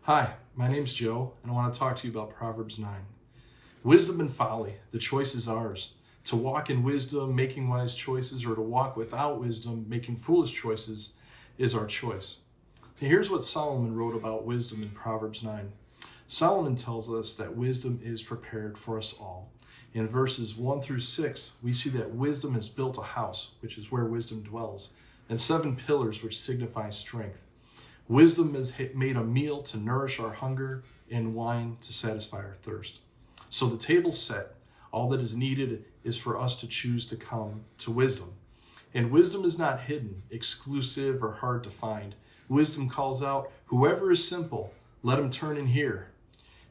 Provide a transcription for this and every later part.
Hi, my name's Joe, and I want to talk to you about Proverbs 9. Wisdom and folly, the choice is ours. To walk in wisdom, making wise choices, or to walk without wisdom, making foolish choices, is our choice. And here's what Solomon wrote about wisdom in Proverbs 9. Solomon tells us that wisdom is prepared for us all. In verses 1 through 6, we see that wisdom has built a house, which is where wisdom dwells, and 7 pillars, which signify strength. Wisdom has made a meal to nourish our hunger and wine to satisfy our thirst. So the table's set. All that is needed is for us to choose to come to wisdom. And wisdom is not hidden, exclusive, or hard to find. Wisdom calls out, "Whoever is simple, let him turn in here."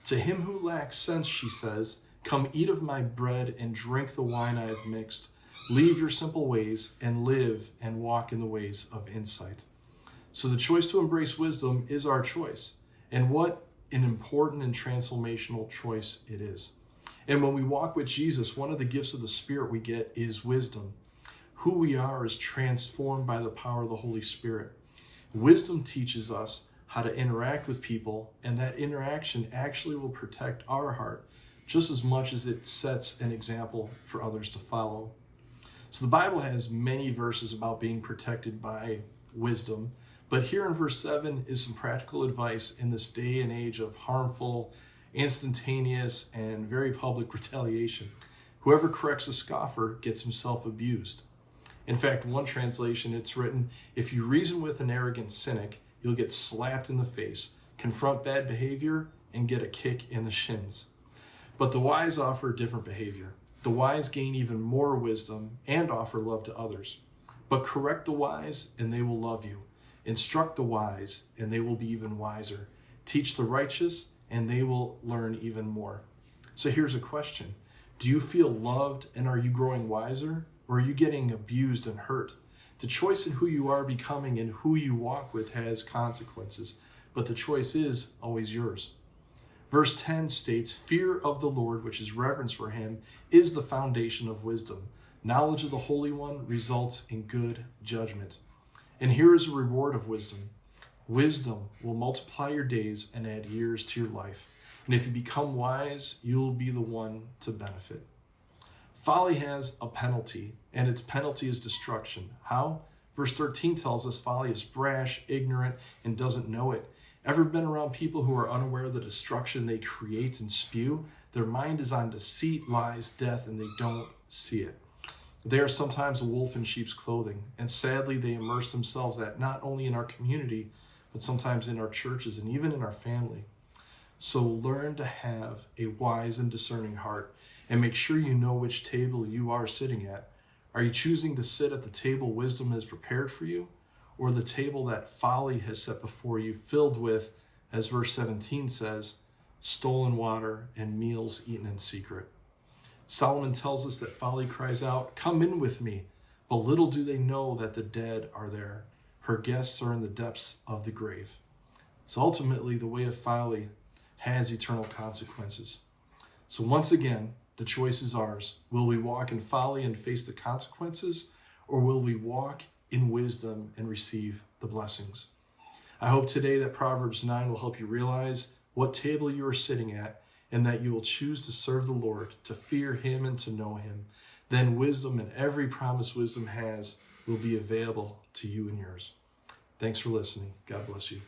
To him who lacks sense, she says, "Come eat of my bread and drink the wine I have mixed. Leave your simple ways and live and walk in the ways of insight." So the choice to embrace wisdom is our choice. And what an important and transformational choice it is. And when we walk with Jesus, one of the gifts of the Spirit we get is wisdom. Who we are is transformed by the power of the Holy Spirit. Wisdom teaches us how to interact with people, and that interaction actually will protect our heart just as much as it sets an example for others to follow. So the Bible has many verses about being protected by wisdom, but here in verse 7 is some practical advice in this day and age of harmful, instantaneous, and very public retaliation. Whoever corrects a scoffer gets himself abused. In fact, one translation, it's written, "If you reason with an arrogant cynic, you'll get slapped in the face, confront bad behavior, and get a kick in the shins." But the wise offer different behavior. The wise gain even more wisdom and offer love to others. But correct the wise, and they will love you. Instruct the wise, and they will be even wiser. Teach the righteous, and they will learn even more. So here's a question. Do you feel loved, and are you growing wiser? Or are you getting abused and hurt? The choice in who you are becoming and who you walk with has consequences, but the choice is always yours. Verse 10 states, "Fear of the Lord," which is reverence for him, is the foundation of wisdom. Knowledge of the Holy One results in good judgment. And here is a reward of wisdom. Wisdom will multiply your days and add years to your life. And if you become wise, you will be the one to benefit. Folly has a penalty, and its penalty is destruction. How? Verse 13 tells us folly is brash, ignorant, and doesn't know it. Ever been around people who are unaware of the destruction they create and spew? Their mind is on deceit, lies, death, and they don't see it. They are sometimes a wolf in sheep's clothing, and sadly they immerse themselves not only in our community, but sometimes in our churches and even in our family. So learn to have a wise and discerning heart, and make sure you know which table you are sitting at. Are you choosing to sit at the table wisdom has prepared for you, or the table that folly has set before you, filled with, as verse 17 says, stolen water and meals eaten in secret? Solomon tells us that folly cries out, "Come in with me," but little do they know that the dead are there. Her guests are in the depths of the grave. So ultimately, the way of folly has eternal consequences. So once again, the choice is ours. Will we walk in folly and face the consequences, or will we walk in wisdom and receive the blessings? I hope today that Proverbs 9 will help you realize what table you are sitting at, and that you will choose to serve the Lord, to fear him and to know him. Then wisdom and every promise wisdom has will be available to you and yours. Thanks for listening. God bless you.